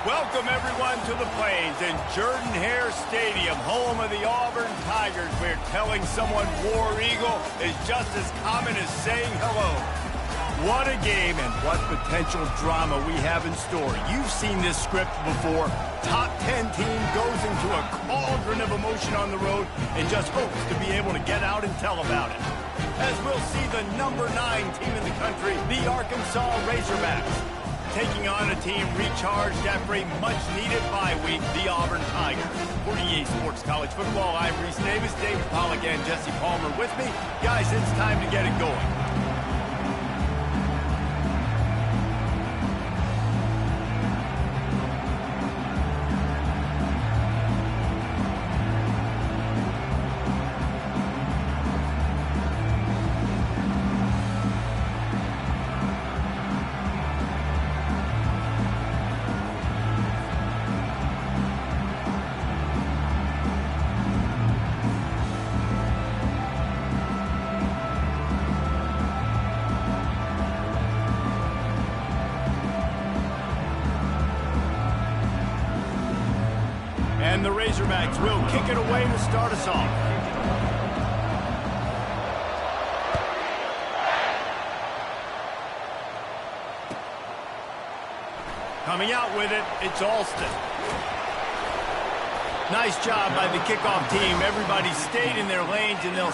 Welcome, everyone, to the Plains and Jordan-Hare Stadium, home of the Auburn Tigers, where telling someone War Eagle is just as common as saying hello. What a game and what potential drama we have in store. You've seen this script before. Top 10 team goes into a cauldron of emotion on the road and just hopes to be able to get out and tell about it. As we'll see the number 9 team in the country, the Arkansas Razorbacks, taking on a team recharged after a much-needed bye week, the Auburn Tigers. For EA Sports College Football, I'm Reese Davis, David Pollack, and Jesse Palmer with me. Guys, it's time to get it going. And the Razorbacks will kick it away to start us off. Coming out with it, it's Alston. Nice job by the kickoff team. Everybody stayed in their lanes, and they'll...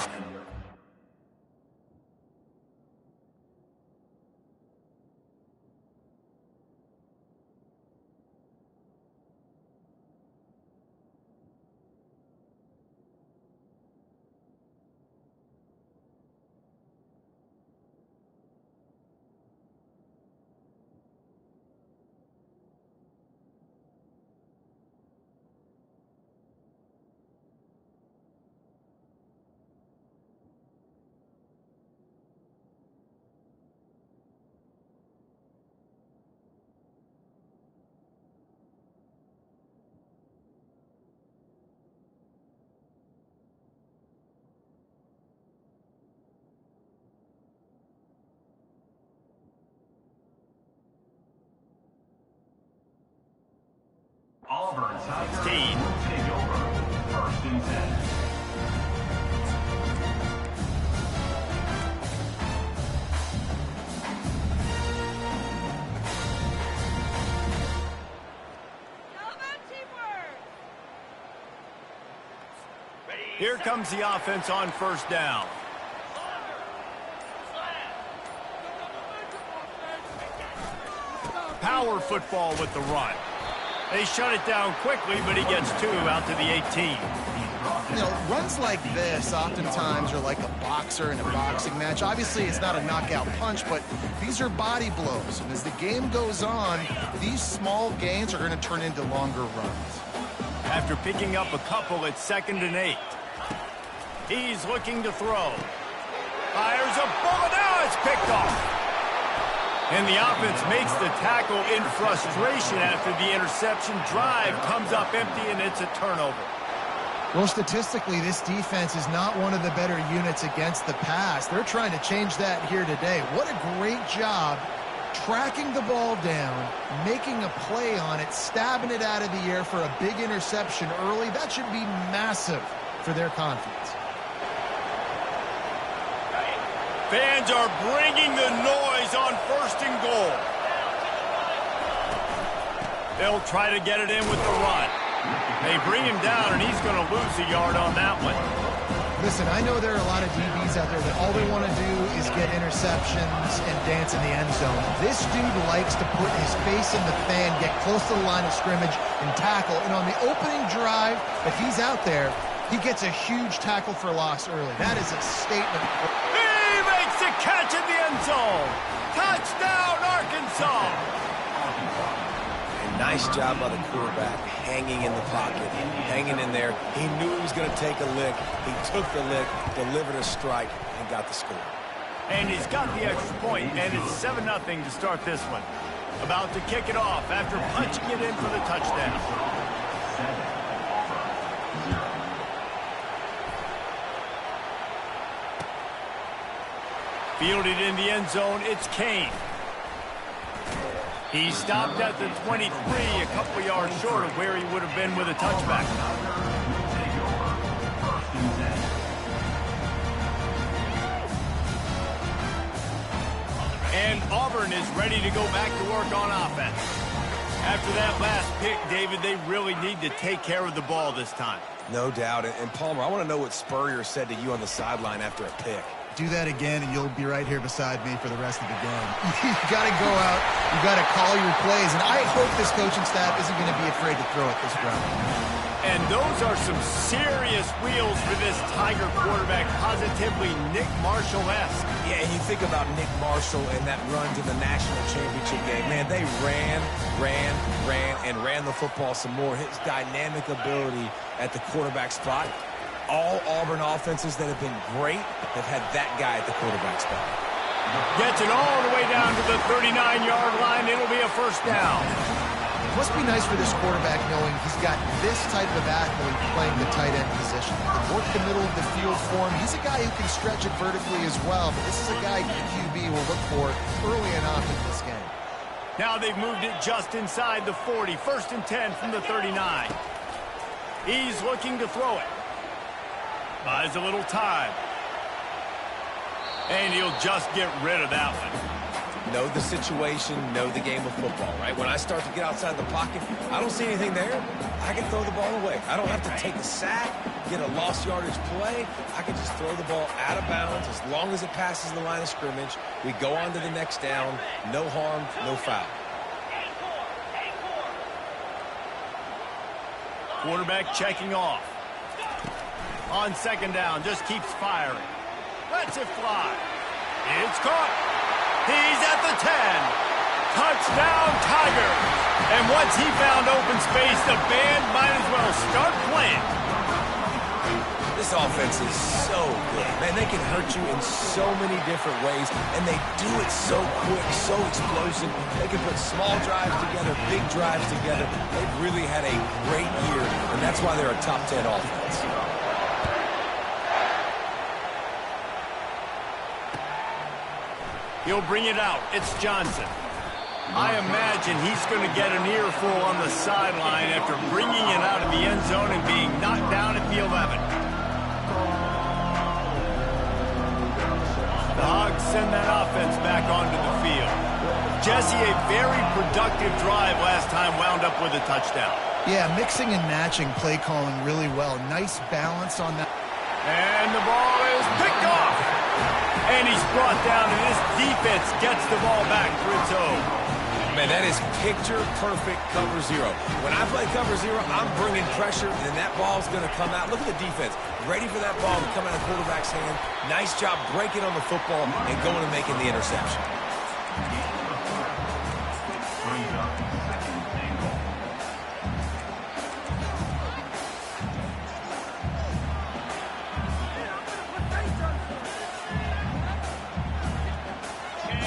Auburn Tigers will take over. First and 10. Here comes the offense on first down. Power football with the run. They shut it down quickly, but he gets 2 out to the 18. You know, runs like this oftentimes are like a boxer in a boxing match. Obviously, it's not a knockout punch, but these are body blows. And as the game goes on, these small gains are going to turn into longer runs. After picking up a couple, it's 2nd and 8. He's looking to throw. Fires a bullet. Now it's picked off. And the offense makes the tackle in frustration after the interception. Drive comes up empty, and it's a turnover. Well, statistically, this defense is not one of the better units against the pass. They're trying to change that here today. What a great job tracking the ball down, making a play on it, stabbing it out of the air for a big interception early. That should be massive for their confidence. Fans are bringing the noise on 1st and goal. They'll try to get it in with the run. They bring him down, and he's going to lose a yard on that one. Listen, I know there are a lot of DBs out there that all they want to do is get interceptions and dance in the end zone. This dude likes to put his face in the fan, get close to the line of scrimmage, and tackle. And on the opening drive that he's out there, he gets a huge tackle for loss early. That is a statement. The catch in the end zone. Touchdown, Arkansas. And nice job by the quarterback, hanging in the pocket, hanging in there. He knew he was going to take a lick. He took the lick, delivered a strike, and got the score. And he's got the extra point, and it's 7-0 to start this one. About to kick it off after punching it in for the touchdown. 7. Fielded in the end zone, it's Kane. He stopped at the 23, a couple yards short of where he would have been with a touchback. And Auburn is ready to go back to work on offense. After that last pick, David, they really need to take care of the ball this time. No doubt. And Palmer, I want to know what Spurrier said to you on the sideline after a pick. Do that again, and you'll be right here beside me for the rest of the game. You got to go out. You got to call your plays, and I hope this coaching staff isn't going to be afraid to throw it this round. And those are some serious wheels for this Tiger quarterback, positively Nick Marshall-esque. Yeah, and you think about Nick Marshall and that run to the national championship game. Man, they ran the football some more. His dynamic ability at the quarterback spot. All Auburn offenses that have been great have had that guy at the quarterback spot. Gets it all the way down to the 39-yard line. It'll be a first down. It must be nice for this quarterback knowing he's got this type of athlete playing the tight end position. He can work the middle of the field for him. He's a guy who can stretch it vertically as well, but this is a guy the QB will look for early and often in this game. Now they've moved it just inside the 40. First and 10 from the 39. He's looking to throw it. Buys a little time. And he'll just get rid of that one. Know the situation, know the game of football, right? When I start to get outside the pocket, I don't see anything there. I can throw the ball away. I don't have to take a sack, get a lost yardage play. I can just throw the ball out of bounds as long as it passes the line of scrimmage. We go on to the next down. No harm, no foul. Quarterback checking off. On second down, just keeps firing. Lets it fly. It's caught. He's at the 10. Touchdown, Tigers. And once he found open space, the band might as well start playing. This offense is so good. Man, they can hurt you in so many different ways, and they do it so quick, so explosive. They can put small drives together, big drives together. They've really had a great year, and that's why they're a top 10 offense. He'll bring it out. It's Johnson. I imagine he's going to get an earful on the sideline after bringing it out of the end zone and being knocked down at the 11. The Hogs send that offense back onto the field. Jesse, a very productive drive last time wound up with a touchdown. Yeah, mixing and matching play calling really well. Nice balance on that. And the ball is picked off. And he's brought down, and this defense gets the ball back for its own. Man, that is picture-perfect cover zero. When I play cover zero, I'm bringing pressure, and that ball's going to come out. Look at the defense. Ready for that ball to come out of the quarterback's hand. Nice job breaking on the football and going and making the interception.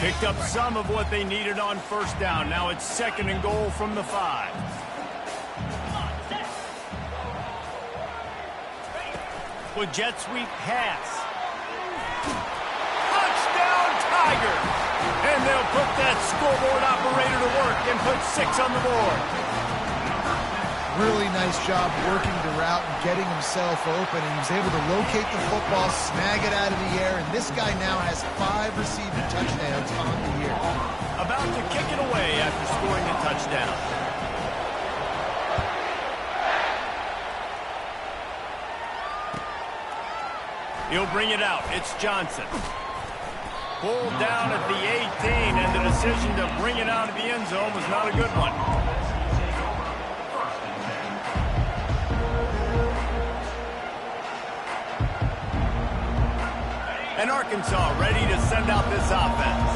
Picked up some of what they needed on first down. Now it's second and goal from the 5. With jet sweep pass. Touchdown Tigers! And they'll put that scoreboard operator to work and put 6 on the board. Really nice job working the route and getting himself open, and he was able to locate the football, snag it out of the air, and this guy now has 5 receiving touchdowns on the year. About to kick it away after scoring a touchdown. He'll bring it out. It's Johnson. Pulled down at the 18, and the decision to bring it out of the end zone was not a good one. And Arkansas ready to send out this offense.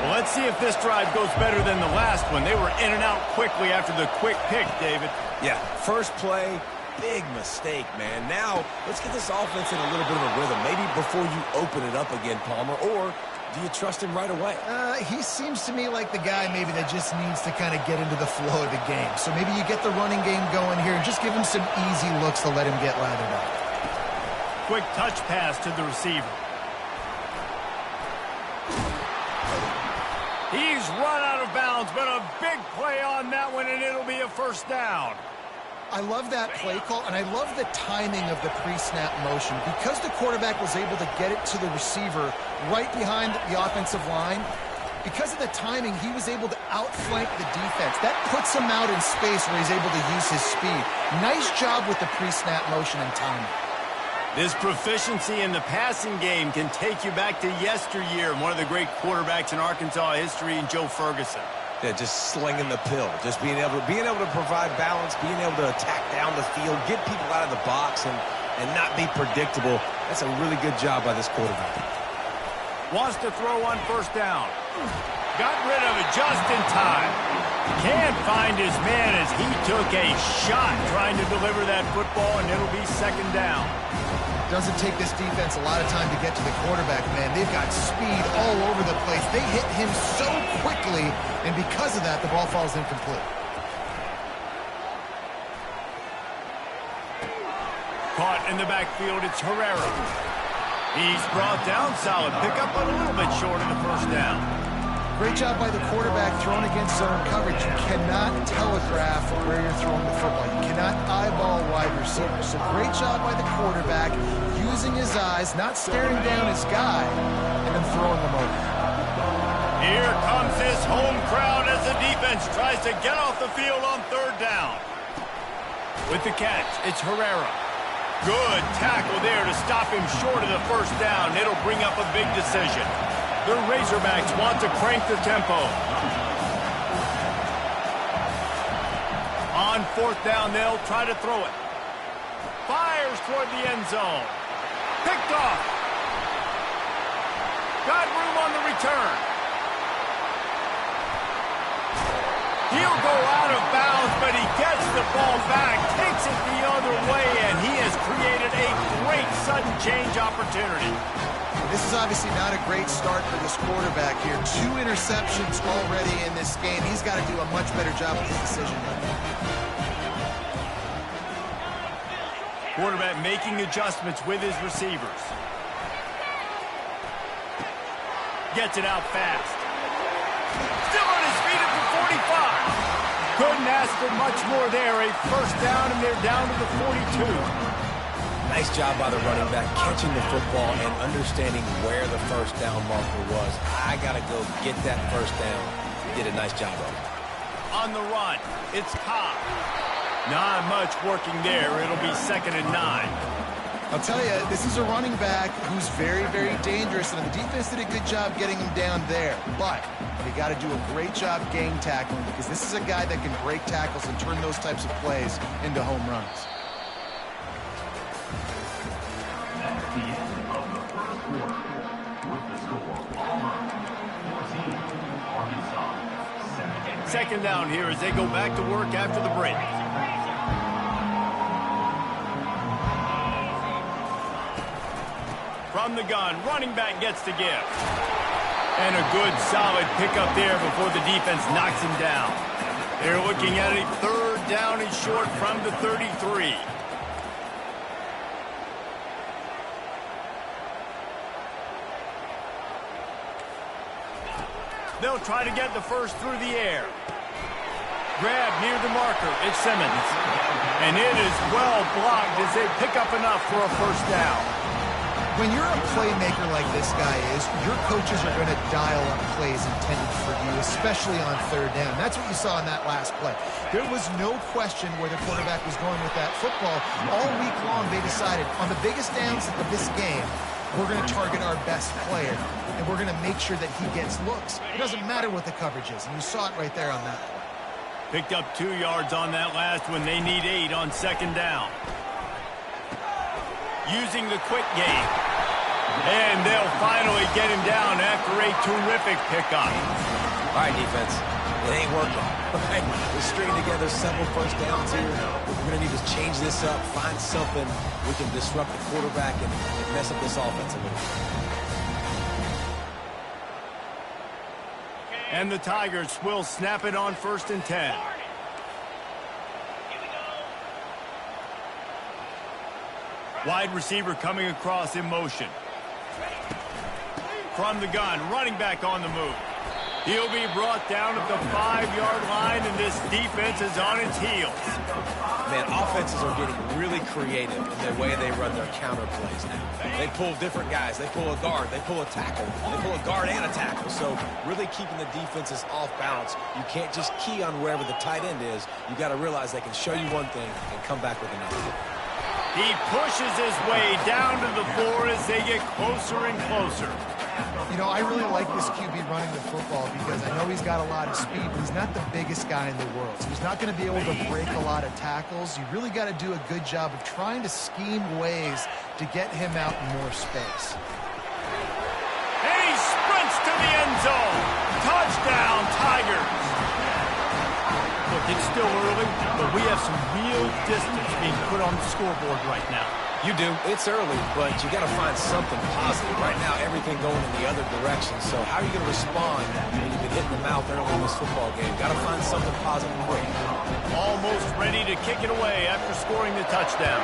Well, let's see if this drive goes better than the last one. They were in and out quickly after the quick pick, David. Yeah, first play, big mistake, man. Now, let's get this offense in a little bit of a rhythm. Maybe before you open it up again, Palmer, or do you trust him right away? He seems to me like the guy maybe that just needs to kind of get into the flow of the game. So maybe you get the running game going here and just give him some easy looks to let him get lathered up. Quick touch pass to the receiver. He's run out of bounds, but a big play on that one, and it'll be a first down. I love that play call, and I love the timing of the pre-snap motion. Because the quarterback was able to get it to the receiver right behind the offensive line, because of the timing, he was able to outflank the defense. That puts him out in space where he's able to use his speed. Nice job with the pre-snap motion and timing. This proficiency in the passing game can take you back to yesteryear, one of the great quarterbacks in Arkansas history, in Joe Ferguson. Yeah, just slinging the pill, just being able to provide balance, being able to attack down the field, get people out of the box, and not be predictable. That's a really good job by this quarterback. Wants to throw on first down. Got rid of it just in time. Can't find his man as he took a shot trying to deliver that football, and it'll be second down. Doesn't take this defense a lot of time to get to the quarterback, man. They've got speed all over the place. They hit him so quickly, and because of that, the ball falls incomplete. Caught in the backfield, it's Herrera. He's brought down, solid pickup, but a little bit short of the first down. Great job by the quarterback thrown against zone coverage. You cannot telegraph where you're throwing the football. You cannot eyeball wide receivers. So great job by the quarterback using his eyes, not staring down his guy, and then throwing them over. Here comes this home crowd as the defense tries to get off the field on third down. With the catch, it's Herrera. Good tackle there to stop him short of the first down. It'll bring up a big decision. The Razorbacks want to crank the tempo. On fourth down, they'll try to throw it. Fires toward the end zone. Picked off. Got room on the return. He'll go out of bounds, but he gets the ball back, takes it the other way, and he has created a great sudden change opportunity. This is obviously not a great start for this quarterback here. 2 interceptions already in this game. He's got to do a much better job with his decision making. Quarterback making adjustments with his receivers. Gets it out fast. Still on his feet at the 45. Couldn't ask for much more there. A first down, and they're down to the 42. Nice job by the running back, catching the football and understanding where the first down marker was. I got to go get that first down. He did a nice job of it. On the run, it's Cobb. Not much working there. It'll be 2nd and 9. I'll tell you, this is a running back who's very, very dangerous, and the defense did a good job getting him down there. But they got to do a great job gang tackling, because this is a guy that can break tackles and turn those types of plays into home runs. That's the end of the first quarter. With the score, Auburn 14, Arkansas 7. Second down here as they go back to work after the break. From the gun, running back gets to give. And a good solid pickup there before the defense knocks him down. They're looking at a 3rd down and short from the 33. They'll try to get the first through the air. Grab near the marker. It's Simmons. And it is well blocked as they pick up enough for a first down. When you're a playmaker like this guy is, your coaches are going to dial up plays intended for you, especially on 3rd down. That's what you saw in that last play. There was no question where the quarterback was going with that football. All week long, they decided on the biggest downs of this game, we're going to target our best player, and we're going to make sure that he gets looks. It doesn't matter what the coverage is, and you saw it right there on that play. Picked up 2 yards on that last one. They need 8 on 2nd down. Using the quick game. And they'll finally get him down after a terrific pickup. All right, defense. It ain't working. Right? We're stringing together several first downs here. We're going to need to change this up, find something we can disrupt the quarterback and mess up this offense a little bit. And the Tigers will snap it on 1st and 10. Wide receiver coming across in motion. From the gun, running back on the move. He'll be brought down at the 5-yard line, and this defense is on its heels. Man, offenses are getting really creative in the way they run their counter plays now. They pull different guys. They pull a guard. They pull a tackle. They pull a guard and a tackle. So really keeping the defenses off balance. You can't just key on wherever the tight end is. You got to realize they can show you one thing and come back with another. He pushes his way down to the floor as they get closer and closer. You know, I really like this QB running the football because I know he's got a lot of speed, but he's not the biggest guy in the world. So he's not going to be able to break a lot of tackles. You really got to do a good job of trying to scheme ways to get him out in more space. And he sprints to the end zone. Touchdown, Tigers. Look, it's still early, but we have some real distance being put on the scoreboard right now. You do. It's early, but you got to find something positive. Right now, everything going in the other direction. So how are you going to respond when you've been hitting the mouth early in this football game? Got to find something positive quick. Almost ready to kick it away after scoring the touchdown.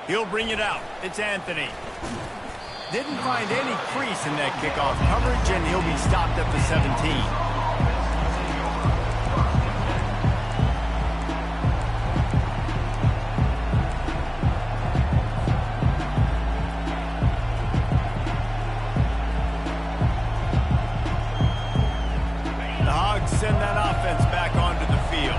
He'll bring it out. It's Anthony. Didn't find any crease in that kickoff coverage, and he'll be stopped at the 17. Send that offense back onto the field.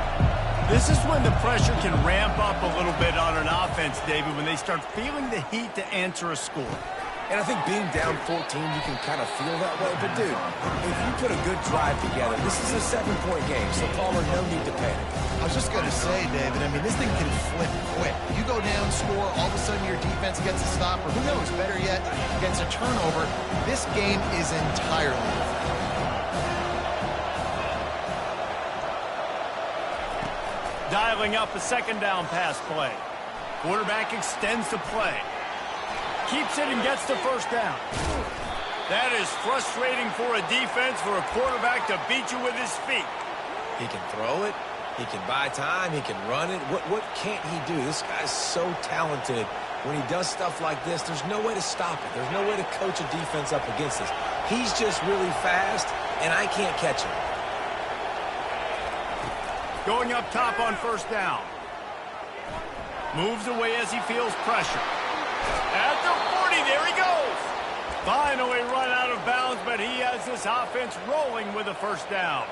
This is when the pressure can ramp up a little bit on an offense, David, when they start feeling the heat to answer a score. And I think being down 14, you can kind of feel that way. But, dude, if you put a good drive together, this is a 7-point game, so Palmer, no need to panic. I was just going to say, David, I mean, this thing can flip quick. You go down, score, all of a sudden your defense gets a stop, or who knows, better yet, gets a turnover. This game is entirely different. Dialing up a second down pass play. Quarterback extends the play. Keeps it and gets the first down. That is frustrating for a defense, for a quarterback to beat you with his feet. He can throw it. He can buy time. He can run it. What can't he do? This guy's so talented. When he does stuff like this, there's no way to stop it. There's no way to coach a defense up against this. He's just really fast, and I can't catch him. Going up top on first down. Moves away as he feels pressure. At the 40, there he goes. Finally run out of bounds, but he has this offense rolling with a first down.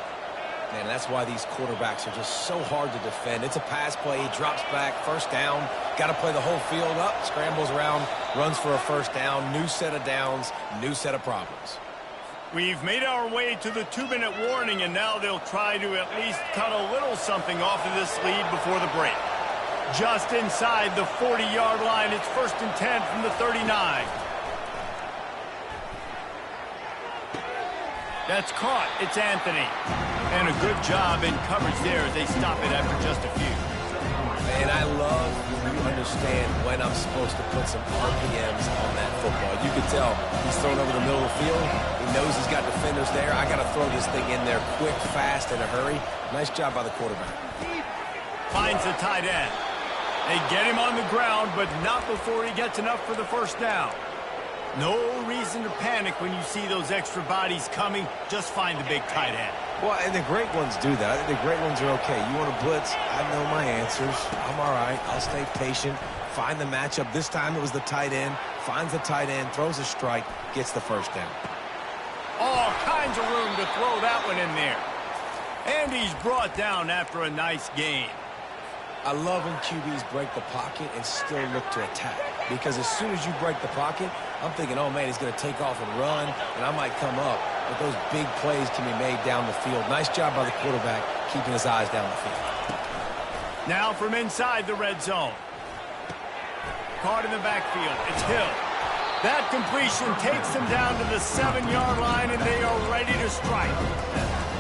Man, that's why these quarterbacks are just so hard to defend. It's a pass play. He drops back, first down. Got to play the whole field up, scrambles around, runs for a first down. New set of downs, new set of problems. We've made our way to the 2-minute warning, and now they'll try to at least cut a little something off of this lead before the break. Just inside the 40-yard line, it's 1st and 10 from the 39. That's caught. It's Anthony. And a good job in coverage there as they stop it after just a few. Man, I love when you understand when I'm supposed to put some RPMs on that football. You can tell he's thrown over the middle of the field. He knows he's got defenders there. I got to throw this thing in there quick, fast, in a hurry. Nice job by the quarterback. Finds the tight end. They get him on the ground, but not before he gets enough for the first down. No reason to panic when you see those extra bodies coming. Just find the big tight end. Well, and the great ones do that. I think the great ones are okay. You want to blitz? I know my answers. I'm all right. I'll stay patient. Find the matchup. This time it was the tight end. Finds the tight end, throws a strike, gets the first down. All kinds of room to throw that one in there. And he's brought down after a nice gain. I love when QBs break the pocket and still look to attack. Because as soon as you break the pocket, I'm thinking, oh, man, he's going to take off and run, and I might come up. But those big plays can be made down the field. Nice job by the quarterback keeping his eyes down the field. Now from inside the red zone. Caught in the backfield. It's Hill. That completion takes them down to the 7-yard line, and they are ready to strike.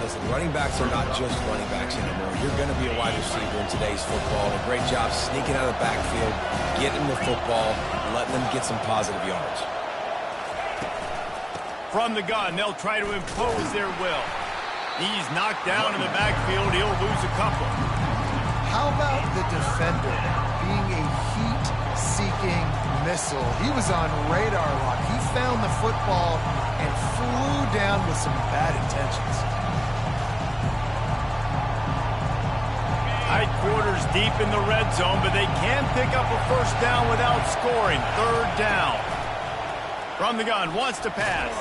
Listen, running backs are not just running backs anymore. You're going to be a wide receiver in today's football. And a great job sneaking out of the backfield, getting the football, letting them get some positive yards. From the gun, they'll try to impose their will. He's knocked down in the backfield. He'll lose a couple. How about the defender being a heat-seeking missile. He was on radar lock. He found the football and flew down with some bad intentions. Tight quarters deep in the red zone, but they can pick up a first down without scoring. Third down. From the gun, wants to pass.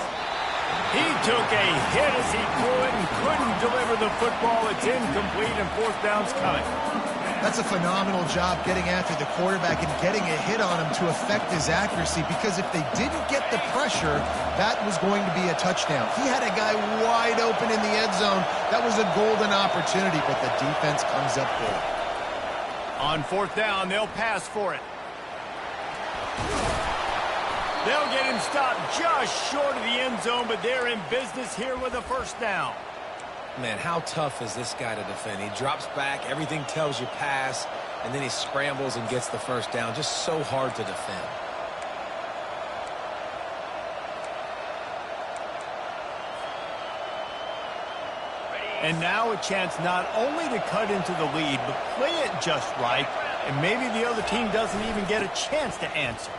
He took a hit as he threw it and couldn't deliver the football. It's incomplete, and fourth down's coming. That's a phenomenal job getting after the quarterback and getting a hit on him to affect his accuracy, because if they didn't get the pressure, that was going to be a touchdown. He had a guy wide open in the end zone. That was a golden opportunity, but the defense comes up big. On fourth down, they'll pass for it. They'll get him stopped just short of the end zone, but they're in business here with a first down. Man, how tough is this guy to defend? He drops back, everything tells you pass, and then he scrambles and gets the first down. Just so hard to defend. And now a chance not only to cut into the lead, but play it just right, and maybe the other team doesn't even get a chance to answer.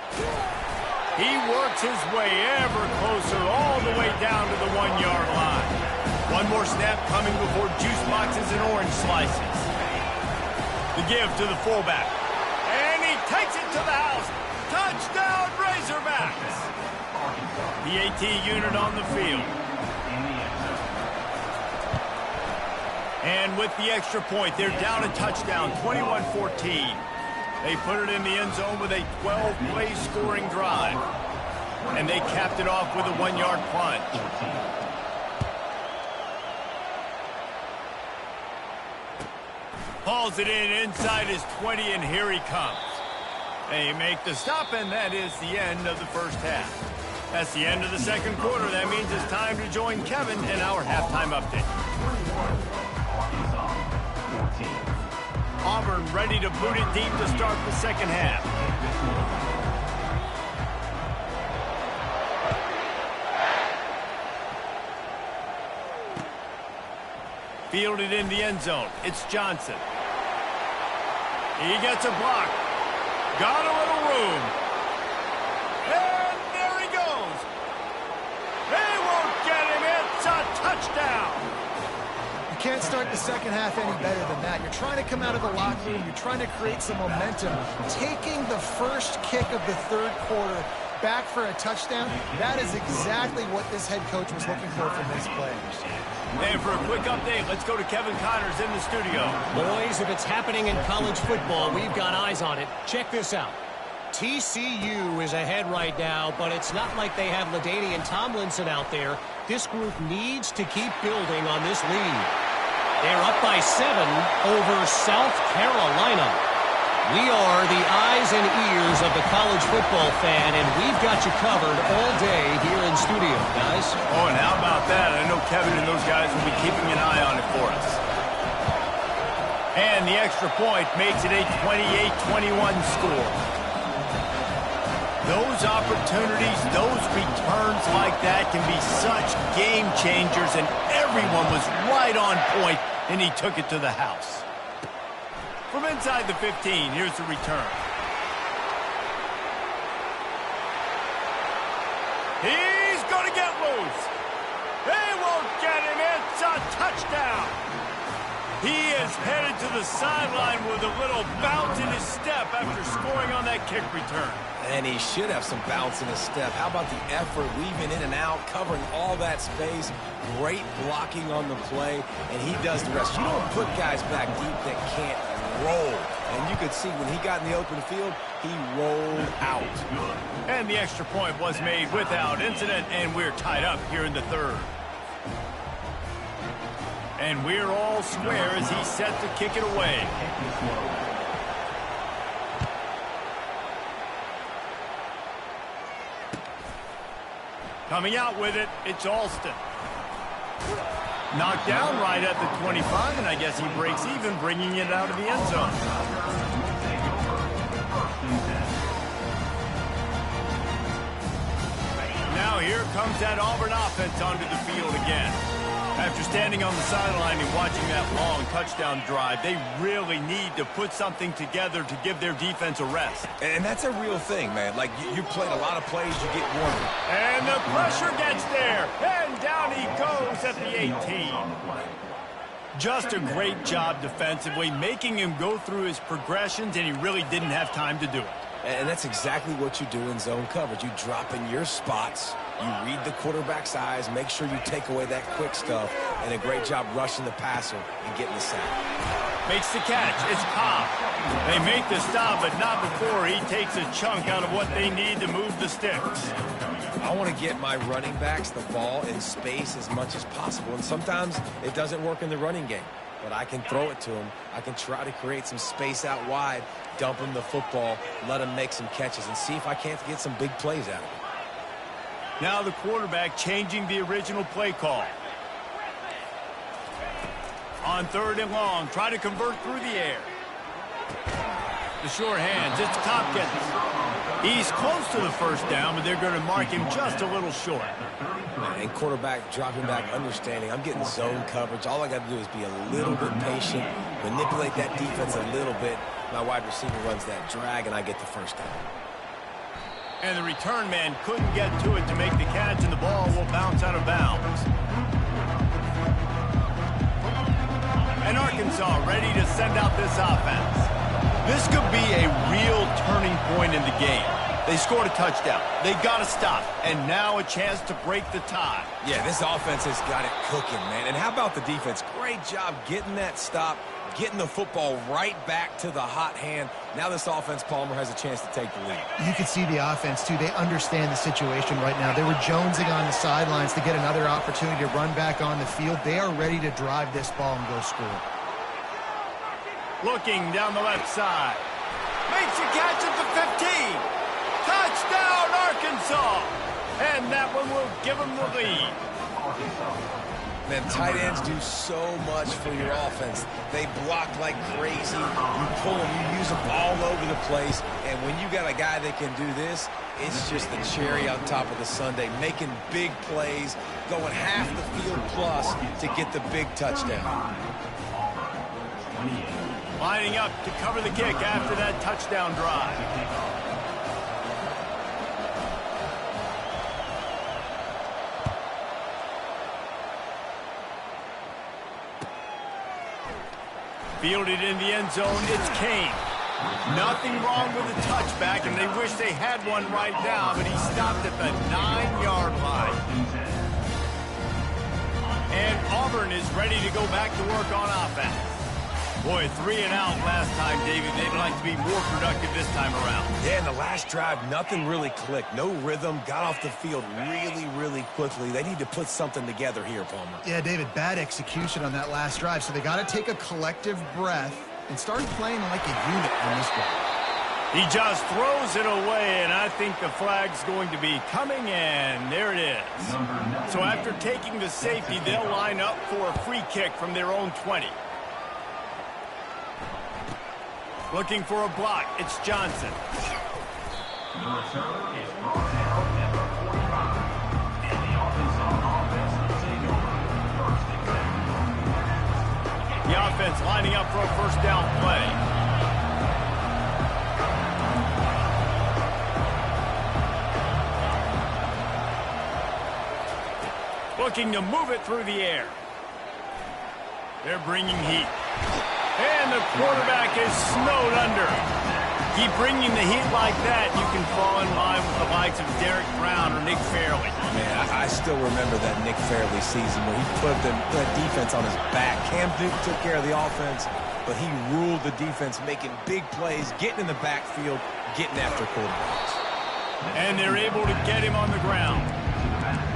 He works his way ever closer all the way down to the 1-yard line. One more snap coming before juice boxes and orange slices. The give to the fullback. And he takes it to the house. Touchdown, Razorbacks! The AT unit on the field. And with the extra point, they're down a touchdown, 21-14. They put it in the end zone with a 12-play scoring drive. And they capped it off with a 1-yard plunge. Hauls it in inside his 20, and here he comes. They make the stop, and that is the end of the first half. That's the end of the second quarter. That means it's time to join Kevin in our halftime update. Auburn ready to boot it deep to start the second half. Fielded in the end zone. It's Johnson. He gets a block. Got a little room. And there he goes. They won't get him. It's a touchdown. You can't start the second half any better than that. You're trying to come out of the locker room. You're trying to create some momentum. Taking the first kick of the third quarter back for a touchdown, that is exactly what this head coach was looking for from his players. And for a quick update, let's go to Kevin Connors in the studio. Boys, if it's happening in college football, we've got eyes on it. Check this out. TCU is ahead right now, but it's not like they have LaDainian Tomlinson out there. This group needs to keep building on this lead. They're up by 7 over South Carolina. We are the eyes and ears of the college football fan, and we've got you covered all day here in studio, guys. Oh, and how about that? I know Kevin and those guys will be keeping an eye on it for us. And the extra point makes it a 28-21 score. Those opportunities, those returns like that can be such game changers, and everyone was right on point, and he took it to the house. From inside the 15, here's the return. He's going to get loose. They won't get him. It's a touchdown. He is headed to the sideline with a little bounce in his step after scoring on that kick return. And he should have some bounce in his step. How about the effort, weaving in and out, covering all that space, great blocking on the play, and he does the rest. You don't put guys back deep that can't roll. And you could see when he got in the open field, he rolled out. And the extra point was made without incident, and we're tied up here in the third. And we're all square as he's set to kick it away. Coming out with it, it's Alston. Knocked down right at the 25, and I guess he breaks even, bringing it out of the end zone. Now here comes that Auburn offense onto the field again. After standing on the sideline and watching that long touchdown drive, they really need to put something together to give their defense a rest. And that's a real thing, man. Like, you played a lot of plays, you get warm. And the pressure gets there. And down he goes at the 18. Just a great job defensively, making him go through his progressions, and he really didn't have time to do it. And that's exactly what you do in zone coverage. You drop in your spots, you read the quarterback's eyes, make sure you take away that quick stuff, and a great job rushing the passer and getting the sack. Makes the catch. It's Cobb. They make the stop, but not before he takes a chunk out of what they need to move the sticks. I want to get my running backs the ball in space as much as possible, and sometimes it doesn't work in the running game. But I can throw it to him. I can try to create some space out wide, dump him the football, let him make some catches, and see if I can't get some big plays out of it. Now the quarterback changing the original play call. On 3rd and long, try to convert through the air. The short hands, it's Tompkins. He's close to the first down, but they're going to mark him just a little short. And quarterback dropping back, understanding I'm getting zone coverage. All I got to do is be a little bit patient, manipulate that defense a little bit. My wide receiver runs that drag, and I get the first down. And the return man couldn't get to it to make the catch, and the ball will bounce out of bounds. And Arkansas ready to send out this offense. This could be a real turning point in the game. They scored a touchdown. They got to stop. And now a chance to break the tie. Yeah, this offense has got it cooking, man. And how about the defense? Great job getting that stop, getting the football right back to the hot hand. Now this offense, Palmer, has a chance to take the lead. You can see the offense, too. They understand the situation right now. They were jonesing on the sidelines to get another opportunity to run back on the field. They are ready to drive this ball and go score. Looking down the left side. Makes a catch at the 15. Touchdown, Arkansas. And that one will give them the lead. Man, tight ends do so much for your offense. They block like crazy. You pull them, you use them all over the place. And when you got a guy that can do this, it's just the cherry on top of the sundae, making big plays, going half the field plus to get the big touchdown. Lining up to cover the kick after that touchdown drive. Fielded in the end zone, it's Kane. Nothing wrong with the touchback, and they wish they had one right now, but he stopped at the 9-yard line. And Auburn is ready to go back to work on offense. Boy, 3 and out last time, David. They'd like to be more productive this time around. Yeah, in the last drive, nothing really clicked. No rhythm. Got off the field really, really quickly. They need to put something together here, Palmer. Yeah, David, bad execution on that last drive. So they got to take a collective breath and start playing like a unit on this one. He just throws it away, and I think the flag's going to be coming in. There it is. So after taking the safety, they'll line up for a free kick from their own 20. Looking for a block. It's Johnson. The return is brought down at the 45. And the Arkansas offense will take over first and 10. The offense lining up for a first down play. Looking to move it through the air. They're bringing heat. And the quarterback is snowed under. Keep bringing the heat like that, you can fall in line with the likes of Derek Brown or Nick Fairley. Man, I still remember that Nick Fairley season where he put the defense on his back. Cam Duke took care of the offense, but he ruled the defense, making big plays, getting in the backfield, getting after quarterbacks. And they're able to get him on the ground.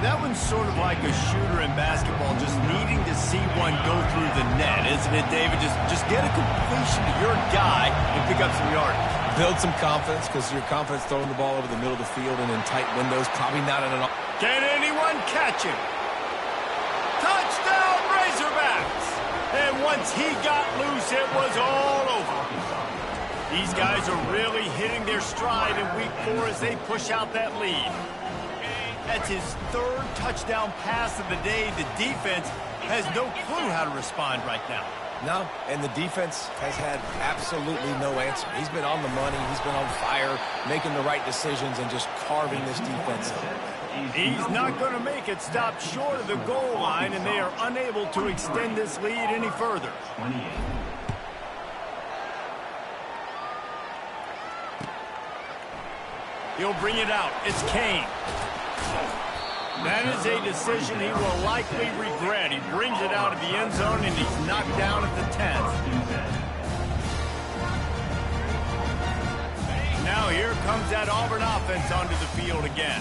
That one's sort of like a shooter in basketball, just needing to see one go through the net, isn't it, David? Just get a completion to your guy and pick up some yardage. Build some confidence, because your confidence throwing the ball over the middle of the field and in tight windows, probably not at all. Can anyone catch him? Touchdown, Razorbacks! And once he got loose, it was all over. These guys are really hitting their stride in week 4 as they push out that lead. That's his 3rd touchdown pass of the day. The defense has no clue how to respond right now. No, and the defense has had absolutely no answer. He's been on the money. He's been on fire, making the right decisions and just carving this defense up. He's not going to make it stop short of the goal line, and they are unable to extend this lead any further. 28. He'll bring it out. It's Kane. That is a decision he will likely regret. He brings it out of the end zone, and he's knocked down at the 10. Now here comes that Auburn offense onto the field again.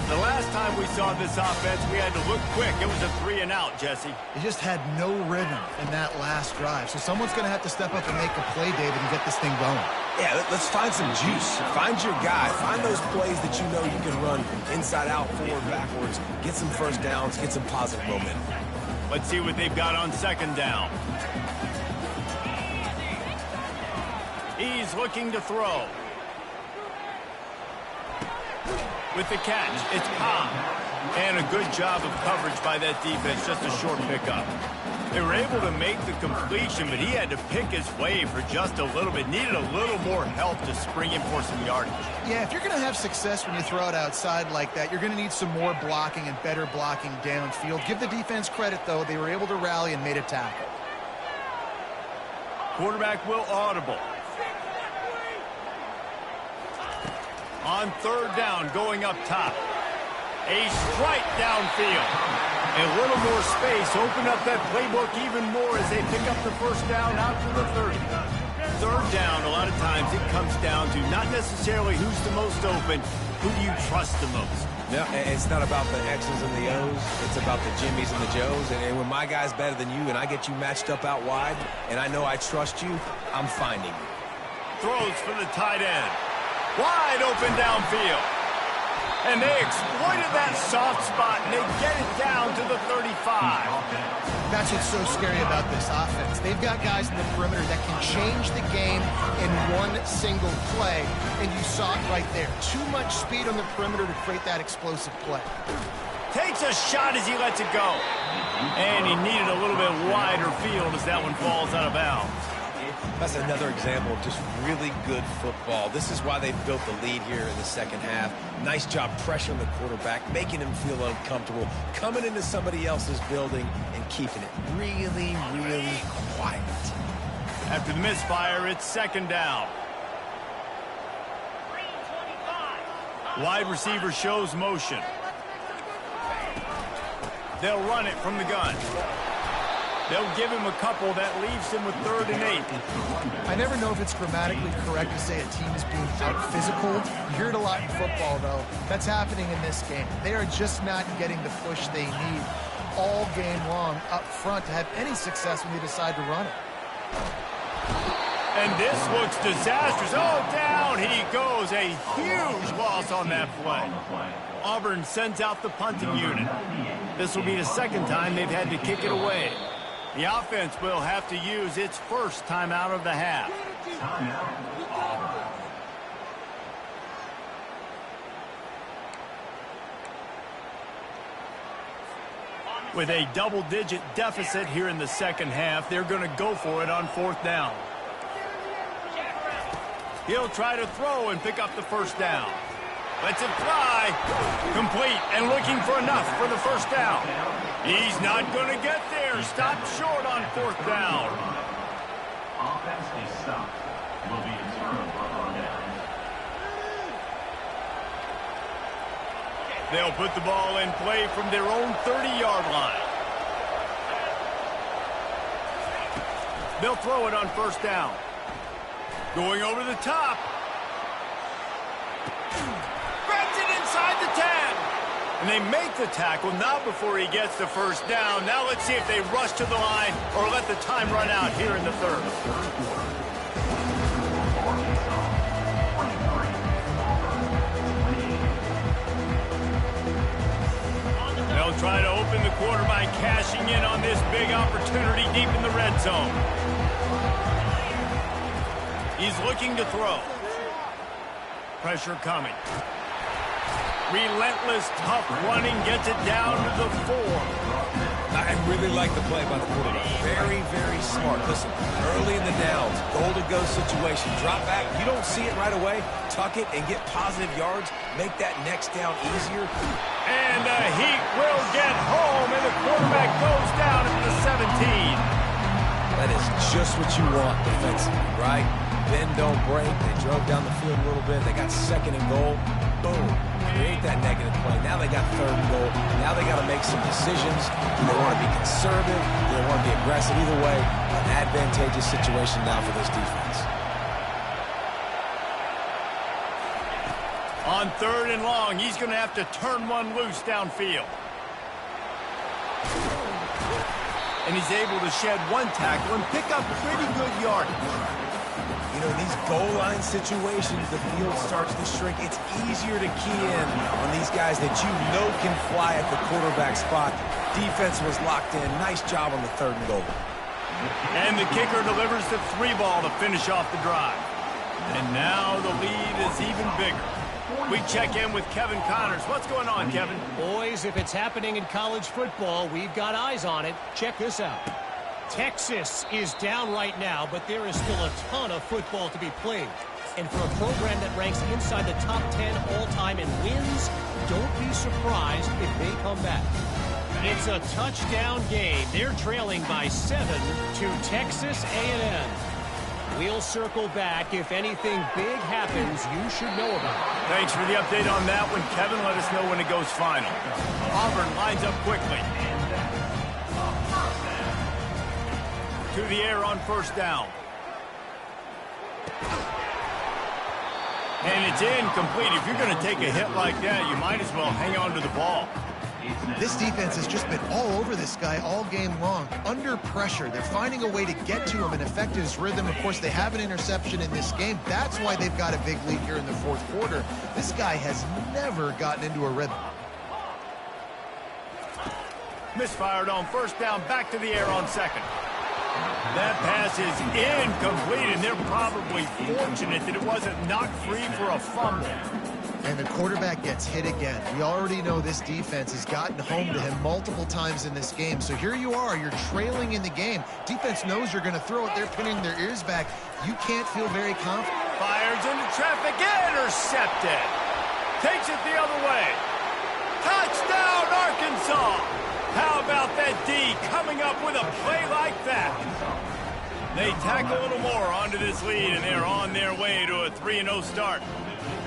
The last time we saw this offense, we had to look quick. It was a 3-and-out, Jesse. They just had no rhythm in that last drive. So someone's going to have to step up and make a play, David, and get this thing going. Yeah, let's find some juice. Find your guy. Find those plays that you know you can run inside out, forward, backwards. Get some first downs. Get some positive momentum. Let's see what they've got on second down. He's looking to throw. With the catch, it's Cobb. And a good job of coverage by that defense, just a short pickup. They were able to make the completion, but he had to pick his way for just a little bit. Needed a little more help to spring in for some yardage. Yeah, if you're going to have success when you throw it outside like that, you're going to need some more blocking and better blocking downfield. Give the defense credit, though. They were able to rally and made a tackle. Quarterback will audible. On third down, going up top. A strike downfield. A little more space. Open up that playbook even more as they pick up the first down out to the 30. Third down, a lot of times it comes down to not necessarily who's the most open, who do you trust the most. No, it's not about the X's and the O's. It's about the Jimmys and the Joes. And when my guy's better than you and I get you matched up out wide, and I know I trust you, I'm finding you. Throws for the tight end. Wide open downfield. And they exploited that soft spot, and they get it down to the 35. That's what's so scary about this offense. They've got guys in the perimeter that can change the game in one single play, and you saw it right there. Too much speed on the perimeter to create that explosive play. Takes a shot as he lets it go. And he needed a little bit wider field as that one falls out of bounds. That's another example of just really good football. This is why they built the lead here in the second half. Nice job pressuring the quarterback, making him feel uncomfortable, coming into somebody else's building and keeping it really, really quiet. After the misfire, it's second down. Wide receiver shows motion. They'll run it from the gun. They'll give him a couple. That leaves him with 3rd and 8. I never know if it's grammatically correct to say a team is being out-physical. You hear it a lot in football, though. That's happening in this game. They are just not getting the push they need all game long up front to have any success when they decide to run it. And this looks disastrous. Oh, down he goes. A huge loss on that play. Auburn sends out the punting unit. This will be the second time they've had to kick it away. The offense will have to use its first timeout of the half. With a double-digit deficit here in the second half, they're going to go for it on 4th down. He'll try to throw and pick up the first down. Lets it fly. Complete and looking for enough for the first down. He's not going to get there. Stopped short on 4th down. Offense is stopped. Will be observed on down. They'll put the ball in play from their own 30-yard line. They'll throw it on 1st down. Going over the top. Grabs it inside the 10. And they make the tackle, not before he gets the first down. Now let's see if they rush to the line or let the time run out here in the 3rd. They'll try to open the quarter by cashing in on this big opportunity deep in the red zone. He's looking to throw. Pressure coming. Relentless, tough running gets it down to the 4. And really like the play by the quarterback. Very, very smart. Listen, early in the downs, goal-to-go situation, drop back. You don't see it right away. Tuck it and get positive yards. Make that next down easier. And the Heat will get home, and the quarterback goes down at the 17. That is just what you want defensively, right? Bend, don't break. They drove down the field a little bit. They got second and goal. Boom. Create that negative play. Now they got third and goal. Now they got to make some decisions. Do they want to be conservative? Do they want to be aggressive? Either way, an advantageous situation now for this defense. On third and long, he's going to have to turn one loose downfield. And he's able to shed one tackle and pick up pretty good yardage. You know, in these goal line situations, the field starts to shrink. It's easier to key in on these guys that you know can fly at the quarterback spot. Defense was locked in. Nice job on the third and goal. And the kicker delivers the 3 ball to finish off the drive. And now the lead is even bigger. We check in with Kevin Connors. What's going on, Kevin? Boys, if it's happening in college football, we've got eyes on it. Check this out. Texas is down right now, but there is still a ton of football to be played. And for a program that ranks inside the top 10 all-time in wins, don't be surprised if they come back. It's a touchdown game. They're trailing by 7 to Texas A&M. We'll circle back. If anything big happens, you should know about it. Thanks for the update on that one, Kevin. Let us know when it goes final. Auburn lines up quickly. To the air on first down. And it's incomplete. If you're going to take a hit like that, you might as well hang on to the ball. This defense has just been all over this guy all game long. Under pressure. They're finding a way to get to him and affect his rhythm. Of course, they have an interception in this game. That's why they've got a big lead here in the fourth quarter. This guy has never gotten into a rhythm. Misfired on first down, back to the air on second. That pass is incomplete, and they're probably fortunate that it wasn't knocked free for a fumble. And the quarterback gets hit again. We already know this defense has gotten home to him multiple times in this game. So here you are, you're trailing in the game. Defense knows you're going to throw it. They're pinning their ears back. You can't feel very confident. Fires into traffic, intercepted. Takes it the other way. Touchdown, Arkansas. How about that D coming up with a play like that? They tack a little more onto this lead, and they're on their way to a 3-0 start.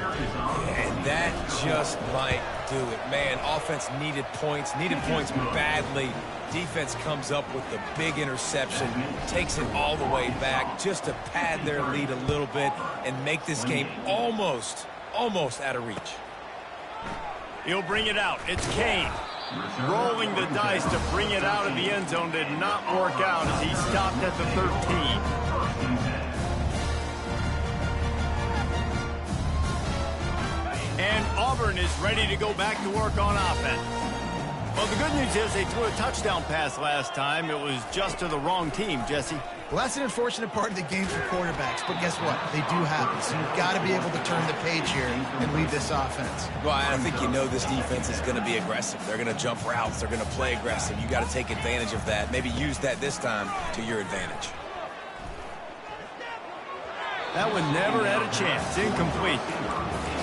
And that just might do it. Man, offense needed points badly. Defense comes up with the big interception, takes it all the way back just to pad their lead a little bit and make this game almost out of reach. He'll bring it out. It's Kane. Rolling the dice to bring it out of the end zone did not work out as he stopped at the 13. And Auburn is ready to go back to work on offense. Well, the good news is they threw a touchdown pass last time. It was just to the wrong team, Jesse. Well, that's an unfortunate part of the game for quarterbacks, but guess what? They do happen, so you've got to be able to turn the page here and lead this offense. Well, I think you know this defense is going to be aggressive. They're going to jump routes. They're going to play aggressive. You got to take advantage of that. Maybe use that this time to your advantage. That one never had a chance. Incomplete.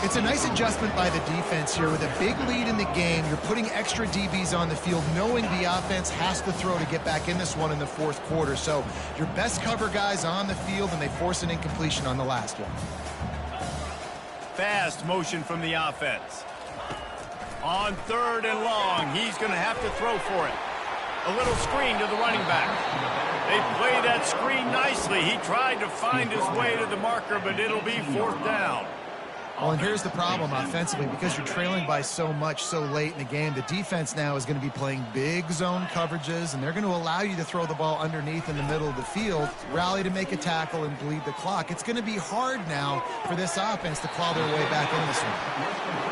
It's a nice adjustment by the defense here. With a big lead in the game, you're putting extra DBs on the field, knowing the offense has to throw to get back in this one in the fourth quarter. So your best cover guys on the field, and they force an incompletion on the last one. Fast motion from the offense. On third and long, he's going to have to throw for it. A little screen to the running back. They play that screen nicely. He tried to find his way to the marker, but it'll be fourth down. Well, and here's the problem offensively. Because you're trailing by so much so late in the game, the defense now is going to be playing big zone coverages, and they're going to allow you to throw the ball underneath in the middle of the field, rally to make a tackle, and bleed the clock. It's going to be hard now for this offense to claw their way back in this one.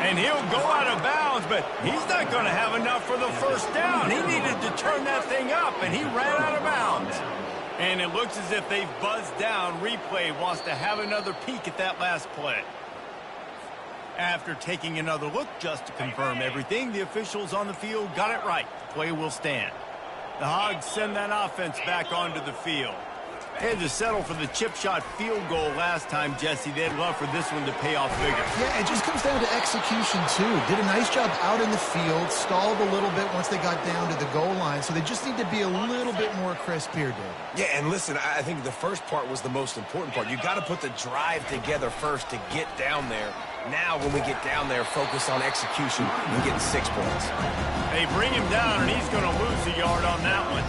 And he'll go out of bounds, but he's not going to have enough for the first down. He needed to turn that thing up, and he ran out of bounds. And it looks as if they've buzzed down. Replay wants to have another peek at that last play. After taking another look just to confirm everything, the officials on the field got it right. The play will stand. The Hogs send that offense back onto the field. They had to settle for the chip shot field goal last time, Jesse. They'd love for this one to pay off bigger. Yeah, it just comes down to execution, too. Did a nice job out in the field, stalled a little bit once they got down to the goal line, so they just need to be a little bit more crisp here, Dave. Yeah, and listen, I think the first part was the most important part. You got to put the drive together first to get down there. Now, when we get down there, focus on execution and getting 6 points. They bring him down, and he's going to lose a yard on that one.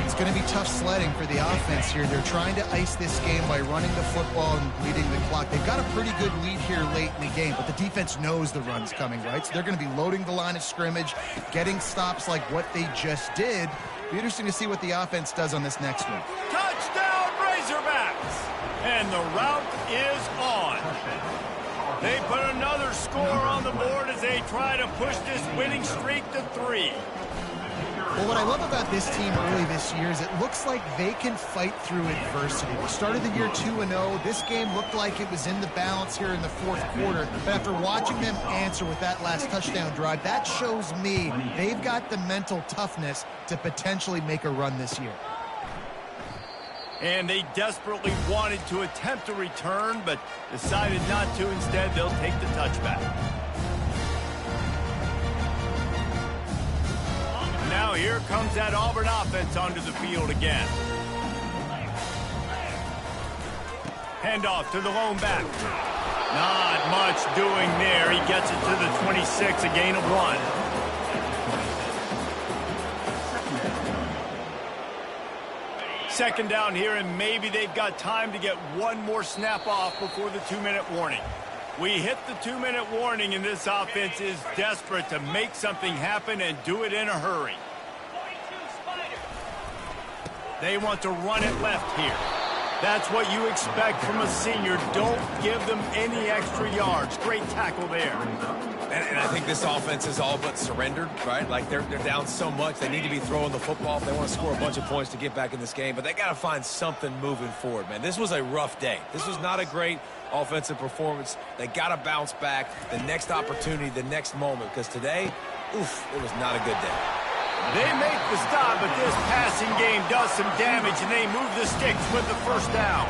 It's going to be tough sledding for the offense here. They're trying to ice this game by running the football and leading the clock. They've got a pretty good lead here late in the game, but the defense knows the run's coming, right? So they're going to be loading the line of scrimmage, getting stops like what they just did. Be interesting to see what the offense does on this next one. Touchdown, Razorbacks! And the route is on. They put another score on the board as they try to push this winning streak to 3. Well, what I love about this team early this year is it looks like they can fight through adversity. They started the year 2-0. This game looked like it was in the balance here in the fourth quarter. But after watching them answer with that last touchdown drive, that shows me they've got the mental toughness to potentially make a run this year. And they desperately wanted to attempt a return, but decided not to. Instead, they'll take the touchback. Now here comes that Auburn offense onto the field again. Handoff to the lone back. Not much doing there. He gets it to the 26, a gain of 1. Second down here, and maybe they've got time to get one more snap off before the 2-minute warning. We hit the 2-minute warning, and this offense is desperate to make something happen and do it in a hurry. They want to run it left here. That's what you expect from a senior. Don't give them any extra yards. Great tackle there. And I think this offense is all but surrendered, right? Like they're down so much. They need to be throwing the football if they want to score a bunch of points to get back in this game. But they got to find something moving forward, man. This was a rough day. This was not a great offensive performance. They got to bounce back the next opportunity, the next moment. Because today, oof, it was not a good day. They make the stop, but this passing game does some damage, and they move the sticks with the first down.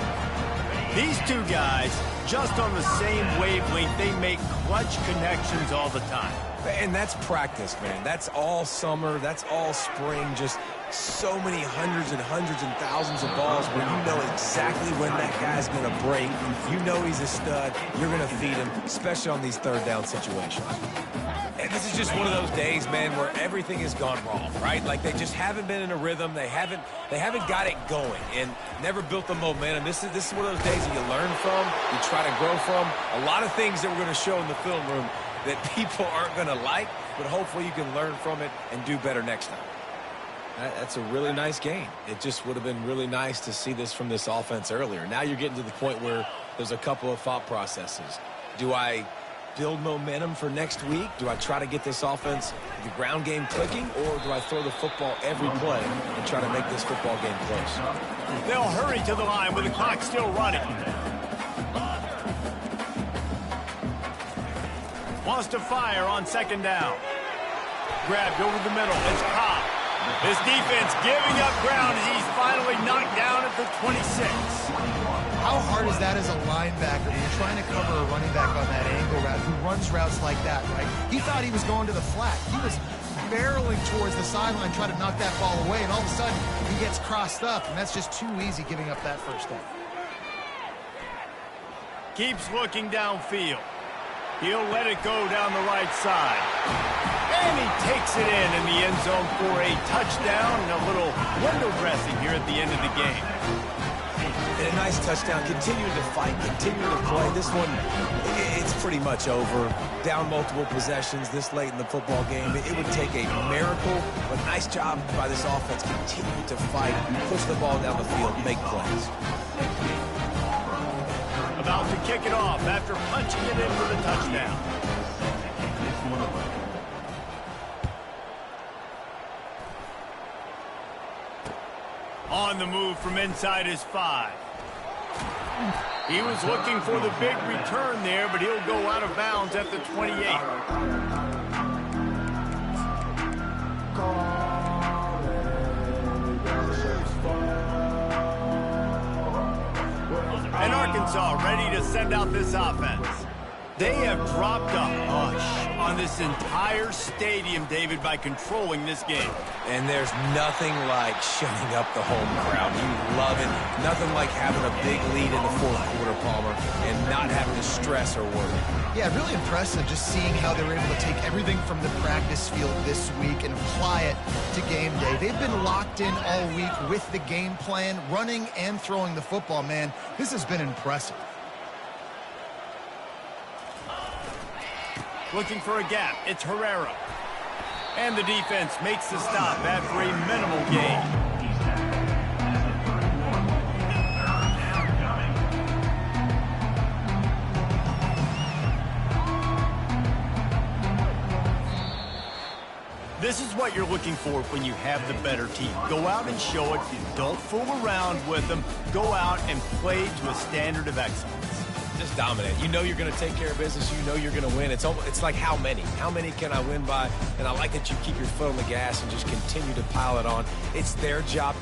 These two guys, just on the same wavelength, they make clutch connections all the time. And that's practice, man. That's all summer. That's all spring. Just so many hundreds and thousands of balls where you know exactly when that guy's going to break. You know he's a stud. You're going to feed him, especially on these third down situations. And this is just one of those days, man, where everything has gone wrong, right? Like they just haven't been in a rhythm. They haven't got it going and never built the momentum. This is one of those days that you learn from, you try to grow from. A lot of things that we're going to show in the film room that people aren't going to like, but hopefully you can learn from it and do better next time. That's a really nice game. It just would have been really nice to see this from this offense earlier. Now you're getting to the point where there's a couple of thought processes. Do I build momentum for next week? Do I try to get this offense, the ground game clicking, or do I throw the football every play and try to make this football game close? They'll hurry to the line with the clock still running. Wants to fire on second down. Grabbed over the middle. It's Cobb. This defense giving up ground as he's finally knocked down at the 26. How hard is that as a linebacker when you're trying to cover a running back on that angle route who runs routes like that, right? He thought he was going to the flat. He was barreling towards the sideline trying to knock that ball away, and all of a sudden he gets crossed up, and that's just too easy giving up that first down. Keeps looking downfield. He'll let it go down the right side. And he takes it in the end zone for a touchdown and a little window dressing here at the end of the game. And a nice touchdown. Continuing to fight, continuing to play. This one, it's pretty much over. Down multiple possessions this late in the football game. It would take a miracle, but nice job by this offense. Continue to fight, push the ball down the field, make plays. About to kick it off after punching it in for the touchdown. On the move from inside his 5. He was looking for the big return there, but he'll go out of bounds at the 28. Arkansas ready to send out this offense. They have dropped a hush on this entire stadium, David, by controlling this game. And there's nothing like shutting up the home crowd. You love it. Nothing like having a big lead in the fourth quarter, Palmer, and not having to stress or worry. Yeah, really impressive just seeing how they were able to take everything from the practice field this week and apply it to game day. They've been locked in all week with the game plan, running and throwing the football, man. This has been impressive. Looking for a gap. It's Herrera. And the defense makes the stop after a minimal gain. This is what you're looking for when you have the better team. Go out and show it. Don't fool around with them. Go out and play to a standard of excellence. Just dominate. You know you're going to take care of business. You know you're going to win. It's like how many? How many can I win by? And I like that you keep your foot on the gas and just continue to pile it on. It's their job.